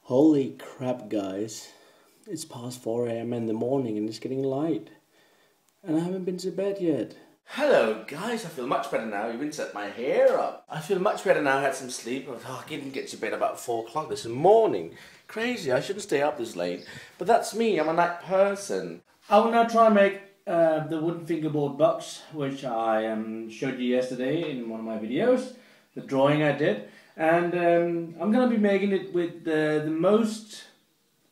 Holy crap, guys. It's past 4 a.m. in the morning and it's getting light. And I haven't been to bed yet. Hello, guys. I feel much better now. Even set my hair up. I feel much better now. I had some sleep. I didn't get to bed about 4 o'clock this morning. Crazy. I shouldn't stay up this late. But that's me. I'm a night person. I will now try and make the wooden fingerboard box, which I showed you yesterday in one of my videos. The drawing I did. And I'm going to be making it with the most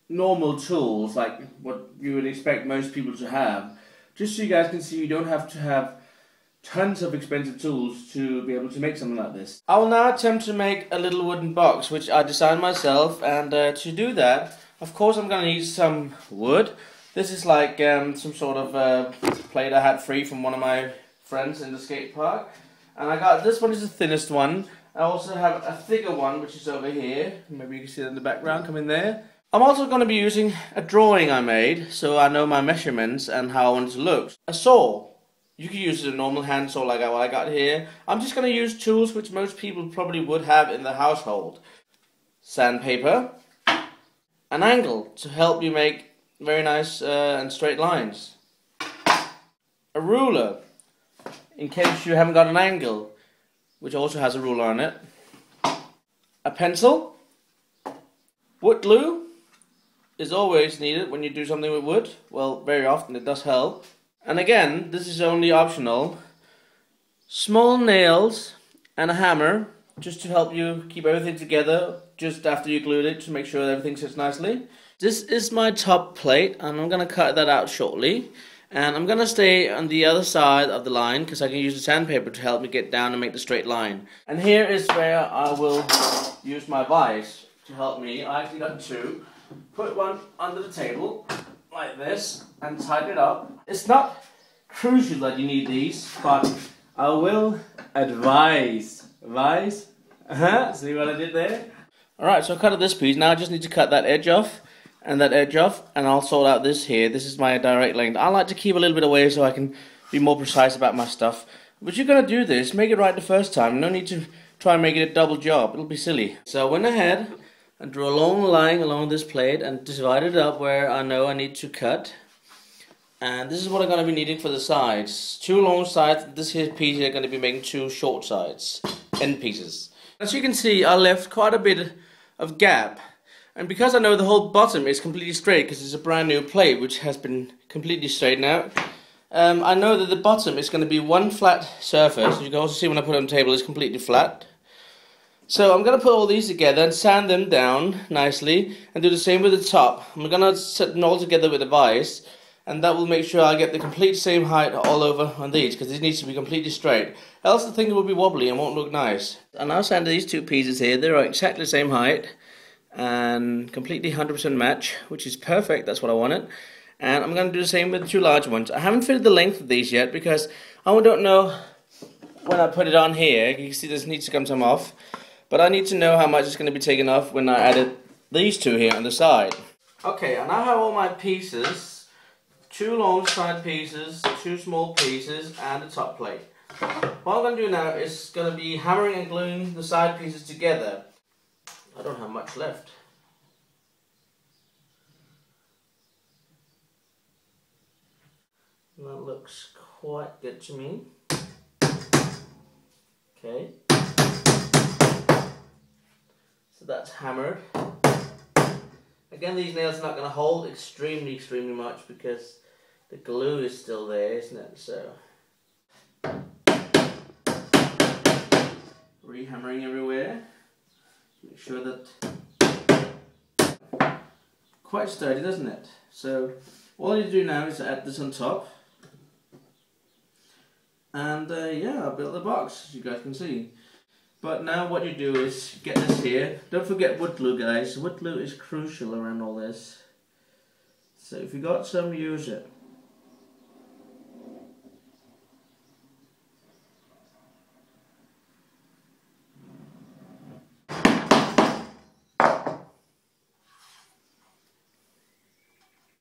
normal tools, like what you would expect most people to have. Just so you guys can see, you don't have to have tons of expensive tools to be able to make something like this. I will now attempt to make a little wooden box, which I designed myself, and to do that, of course I'm going to need some wood. This is like some sort of plate I had free from one of my friends in the skate park. And I got, this one is the thinnest one. I also have a thicker one, which is over here. Maybe you can see it in the background, come in there. I'm also going to be using a drawing I made, so I know my measurements and how I want it to look. A saw. You can use a normal hand saw like what I got here. I'm just going to use tools which most people probably would have in the household. Sandpaper. An angle to help you make very nice and straight lines. A ruler, in case you haven't got an angle, which also has a ruler on it. A pencil. Wood glue is always needed when you do something with wood. Well, very often it does help. And again, this is only optional. Small nails and a hammer, just to help you keep everything together just after you glued it, to make sure everything sits nicely. This is my top plate, and I'm going to cut that out shortly. And I'm going to stay on the other side of the line because I can use the sandpaper to help me get down and make the straight line. And here is where I will use my vise to help me. I actually got two. Put one under the table like this and tighten it up. It's not crucial that you need these, but I will advise. See what I did there? Alright, so I cut this piece. Now I just need to cut that edge off. And that edge off, and I'll sort out this here. This is my direct length. I like to keep a little bit away so I can be more precise about my stuff. But you're going to do this, make it right the first time. No need to try and make it a double job. It'll be silly. So I went ahead and drew a long line along this plate and divided it up where I know I need to cut. And this is what I'm going to be needing for the sides. Two long sides. This here piece here, I'm going to be making two short sides. End pieces. As you can see, I left quite a bit of gap. And because I know the whole bottom is completely straight, because it's a brand new plate which has been completely straightened out, I know that the bottom is going to be one flat surface. As you can also see when I put it on the table, it's completely flat. So I'm going to put all these together and sand them down nicely, and do the same with the top. I'm going to set them all together with a vise, and that will make sure I get the complete same height all over on these, because these needs to be completely straight. Else the thing will be wobbly and won't look nice. And I'll sand these two pieces here. They're exactly the same height. And completely 100% match, which is perfect. That's what I wanted. And I'm going to do the same with the two large ones. I haven't fitted the length of these yet because I don't know when I put it on here. You can see this needs to come some off, but I need to know how much it's going to be taken off when I added these two here on the side. Okay, I now have all my pieces, two long side pieces, two small pieces, and a top plate. What I'm going to do now is going to be hammering and gluing the side pieces together. I don't have much left. And that looks quite good to me. Okay. So that's hammered. Again, these nails are not going to hold extremely much because the glue is still there, isn't it? So re-hammering everywhere. Make sure that quite sturdy, doesn't it? So all you do now is add this on top, and yeah, I'll build the box, as you guys can see. But now what you do is get this here. Don't forget wood glue, guys. Wood glue is crucial around all this. So if you got some, use it.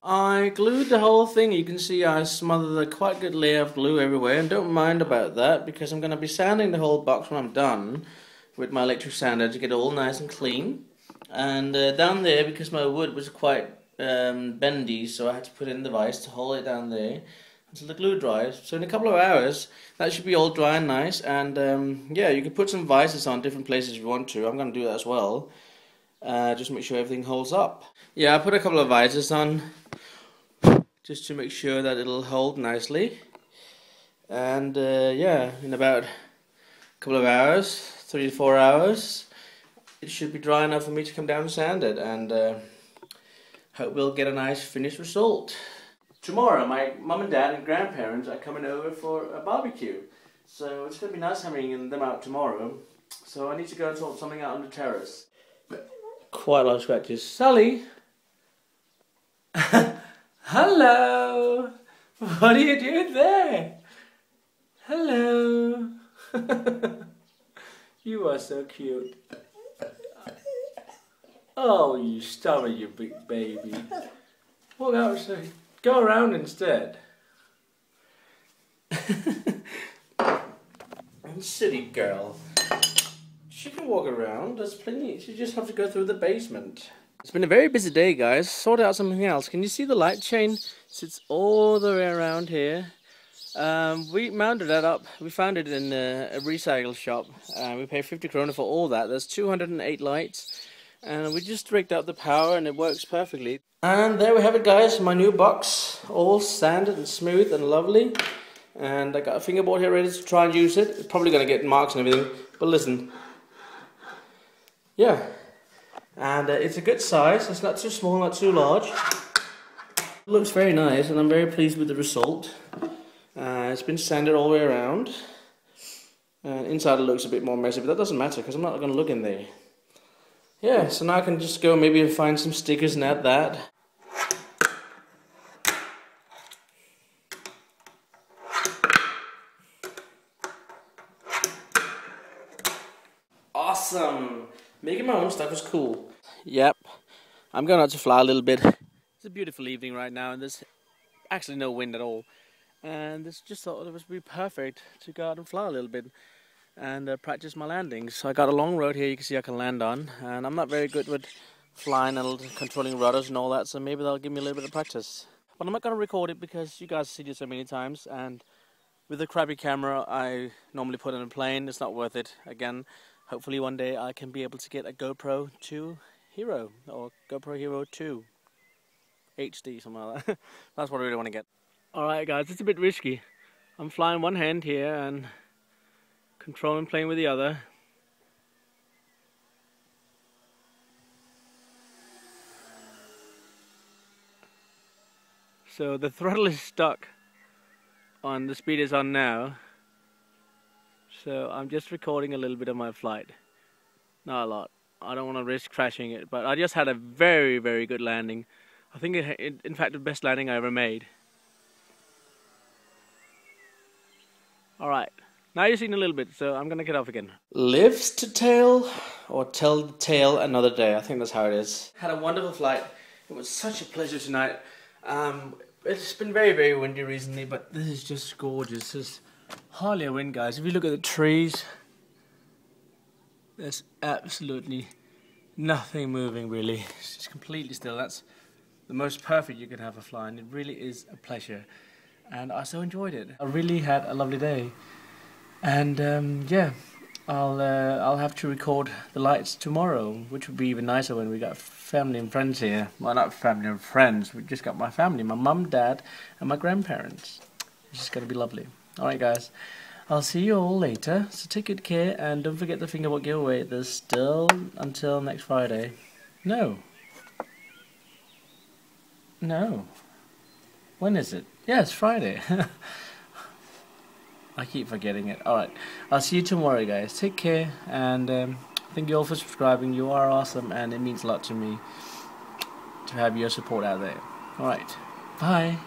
I glued the whole thing. You can see I smothered a quite good layer of glue everywhere, and don't mind about that because I'm going to be sanding the whole box when I'm done with my electric sander to get it all nice and clean. And down there, because my wood was quite bendy, so I had to put in the vise to hold it down there until the glue dries. So in a couple of hours, that should be all dry and nice. And yeah, you can put some vices on different places if you want to. I'm going to do that as well. Just make sure everything holds up. Yeah, I put a couple of vices on just to make sure that it'll hold nicely. And yeah, in about a couple of hours, 3 to 4 hours, it should be dry enough for me to come down and sand it, and hope we'll get a nice finished result. Tomorrow, my mum and dad and grandparents are coming over for a barbecue, so it's going to be nice having them out tomorrow. So I need to go and sort something out on the terrace. Quite a lot of scratches. Sally! Hello! What are you doing there? Hello! You are so cute. Oh, you stubborn, you big baby. Walk outside. Go around instead. Silly girl. She can walk around. There's plenty. She just have to go through the basement. It's been a very busy day, guys. Sorted out something else. Can you see the light chain? Sits all the way around here. We mounted that up. We found it in a recycle shop. We paid 50 krona for all that. There's 208 lights. And we just rigged up the power and it works perfectly. And there we have it, guys. My new box. All sanded and smooth and lovely. And I got a fingerboard here ready to try and use it. It's probably going to get marks and everything. But listen. Yeah. And it's a good size. It's not too small, not too large. It looks very nice and I'm very pleased with the result. It's been sanded all the way around. And inside it looks a bit more messy, but that doesn't matter because I'm not going to look in there. Yeah, so now I can just go maybe and find some stickers and add that. Awesome! Making my own stuff is cool. Yep, I'm going out to fly a little bit. It's a beautiful evening right now and there's actually no wind at all. And this just thought it would be perfect to go out and fly a little bit and practice my landings. So I got a long road here you can see I can land on, and I'm not very good with flying and controlling rudders and all that, so maybe that'll give me a little bit of practice. But I'm not going to record it because you guys see it so many times, and with a crappy camera I normally put in a plane, it's not worth it. Again, hopefully one day I can be able to get a GoPro 2 Hero, or GoPro Hero 2 HD, something like that. That's what I really want to get. Alright guys, it's a bit risky. I'm flying one hand here and controlling plane with the other. So the throttle is stuck on the speed it's on now. So I'm just recording a little bit of my flight. Not a lot. I don't want to risk crashing it, but I just had a very, very good landing. I think in fact the best landing I ever made. Alright, now you've seen a little bit, so I'm gonna get off again. Lives to tell, or tell the tale another day. I think that's how it is. Had a wonderful flight. It was such a pleasure tonight. It's been very, very windy recently, but this is just gorgeous. There's hardly a wind, guys. If you look at the trees, there's absolutely nothing moving, really. It's just completely still. That's the most perfect you could have a flying. It really is a pleasure. And I so enjoyed it. I really had a lovely day, and yeah, I'll have to record the lights tomorrow, which would be even nicer when we got family and friends here. Well, not family and friends. We just got my family, my mum, dad, and my grandparents. It's just gonna be lovely. All right, guys. I'll see you all later. So take good care, and don't forget the fingerboard giveaway. There's still until next Friday. No. When is it? Yes, Friday. I keep forgetting it. Alright, I'll see you tomorrow, guys. Take care, and thank you all for subscribing. You are awesome, and it means a lot to me to have your support out there. Alright, bye.